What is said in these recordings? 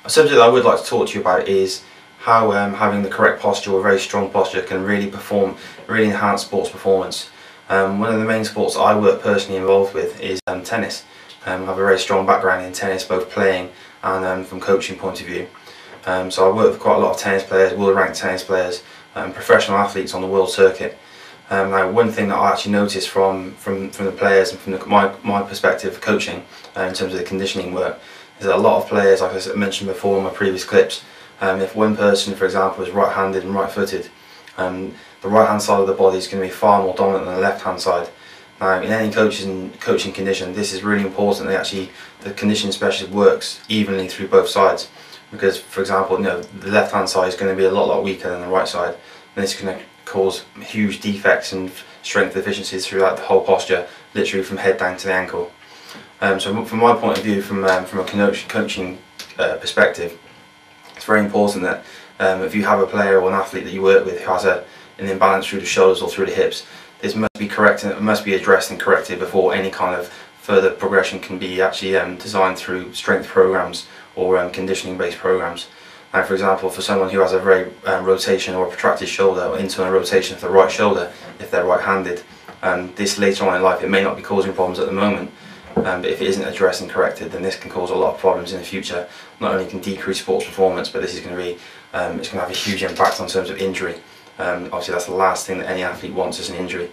A subject that I would like to talk to you about is how having the correct posture, or very strong posture, can really enhance sports performance. One of the main sports that I work personally involved with is tennis. I have a very strong background in tennis, both playing and from coaching point of view. So I work with quite a lot of tennis players, world ranked tennis players, professional athletes on the world circuit. Now, one thing that I actually noticed from the players and from my perspective of coaching in terms of the conditioning work is that a lot of players, like I mentioned before in my previous clips, if one person, for example, is right-handed and right-footed, the right-hand side of the body is going to be far more dominant than the left-hand side. Now, in any coaching condition, this is really important that the conditioning specialist works evenly through both sides. Because, for example, the left-hand side is going to be a lot weaker than the right side, and this is going to cause huge defects and strength deficiencies throughout the whole posture, literally from head down to the ankle. So from my point of view, from a coaching perspective, it's very important that if you have a player or an athlete that you work with who has an imbalance through the shoulders or through the hips, this must be corrected. It must be addressed and corrected before any kind of further progression can be actually designed through strength programs or conditioning based programs. Now, for example, for someone who has a very rotation or a protracted shoulder, or internal rotation of the right shoulder, if they're right-handed, this later on in life, it may not be causing problems at the moment, but if it isn't addressed and corrected, then this can cause a lot of problems in the future. Not only can decrease sports performance, but this is going to be it's going to have a huge impact on terms of injury. Obviously, that's the last thing that any athlete wants, is an injury.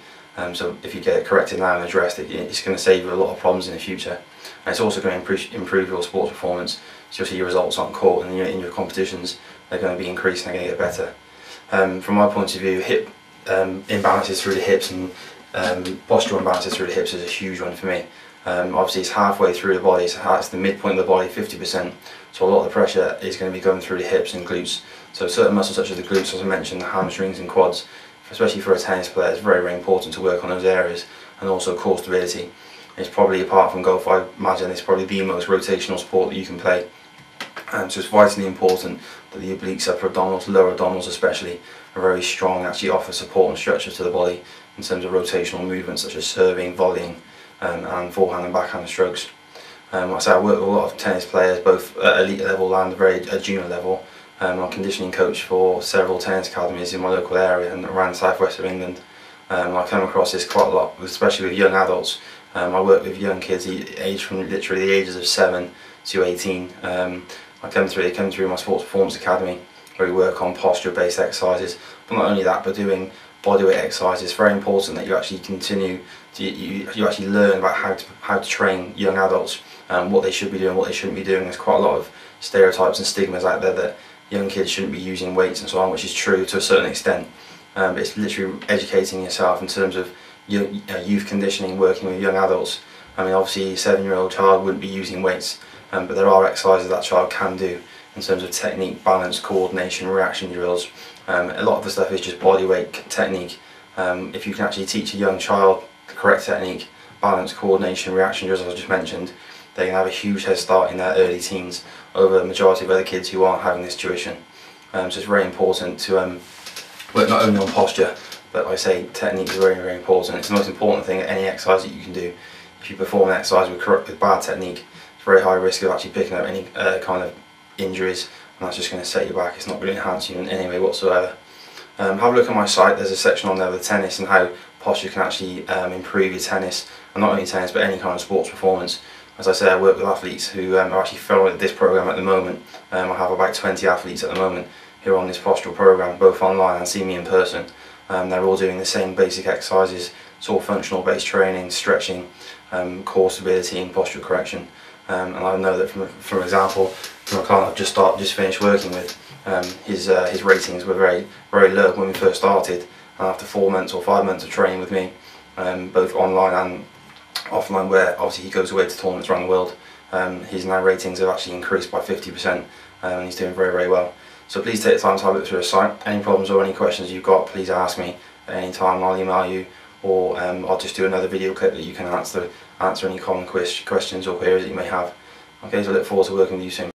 So if you get it corrected now and addressed, it's going to save you a lot of problems in the future. And it's also going to improve your sports performance. So you'll see your results on court and in your competitions, they're going to be increasing, they're going to get better. From my point of view, hip imbalances through the hips and postural imbalances through the hips is a huge one for me. Obviously it's halfway through the body, so that's the midpoint of the body, 50%. So a lot of the pressure is going to be going through the hips and glutes. So certain muscles such as the glutes, as I mentioned, the hamstrings and quads, especially for a tennis player, it's very important to work on those areas, and also core stability. It's probably, apart from golf, I imagine it's probably the most rotational sport that you can play. So it's vitally important that the obliques, upper abdominals, lower abdominals especially, are very strong, actually offer support and structure to the body in terms of rotational movements such as serving, volleying, and forehand and backhand strokes. Like I say, I work with a lot of tennis players, both at elite level and a junior level. I'm a conditioning coach for several tennis academies in my local area and around the southwest of England. I come across this quite a lot, especially with young adults. I work with young kids aged from literally the ages of 7 to 18. They come through my Sports Performance Academy, where we work on posture-based exercises. But not only that, but doing bodyweight exercises. It's very important that you actually continue to you actually learn about how to train young adults, what they should be doing, what they shouldn't be doing. There's quite a lot of stereotypes and stigmas out there that young kids shouldn't be using weights and so on, which is true to a certain extent. But it's literally educating yourself in terms of youth conditioning, working with young adults. I mean, obviously a 7-year-old child wouldn't be using weights, but there are exercises that child can do in terms of technique, balance, coordination, reaction drills. A lot of the stuff is just body weight technique. If you can actually teach a young child the correct technique, balance, coordination, reaction drills, as I just mentioned, they can have a huge head start in their early teens over the majority of other kids who aren't having this tuition. So it's very important to work not only on posture, but like I say, technique is very important. It's the most important thing at any exercise that you can do. If you perform an exercise with bad technique, it's very high risk of actually picking up any kind of injuries, and that's just going to set you back. It's not going to enhance you in any way whatsoever. Have a look at my site. There's a section on there with tennis and how posture can actually improve your tennis, and not only tennis but any kind of sports performance. As I say, I work with athletes who are actually following this program at the moment. I have about 20 athletes at the moment who are on this postural program, both online and see me in person. They're all doing the same basic exercises. It's all functional based training, stretching, core stability and postural correction. And I know that from example, from a client I've just finished working with, his ratings were very low when we first started, and after 4 months or 5 months of training with me, both online and offline, where obviously he goes away to tournaments around the world, his now ratings have actually increased by 50%, and he's doing very well. So please take the time to have a look through the site. Any problems or any questions you've got, please ask me at any time. I'll email you, or I'll just do another video clip that you can answer any common questions or queries that you may have. Okay, so I look forward to working with you soon.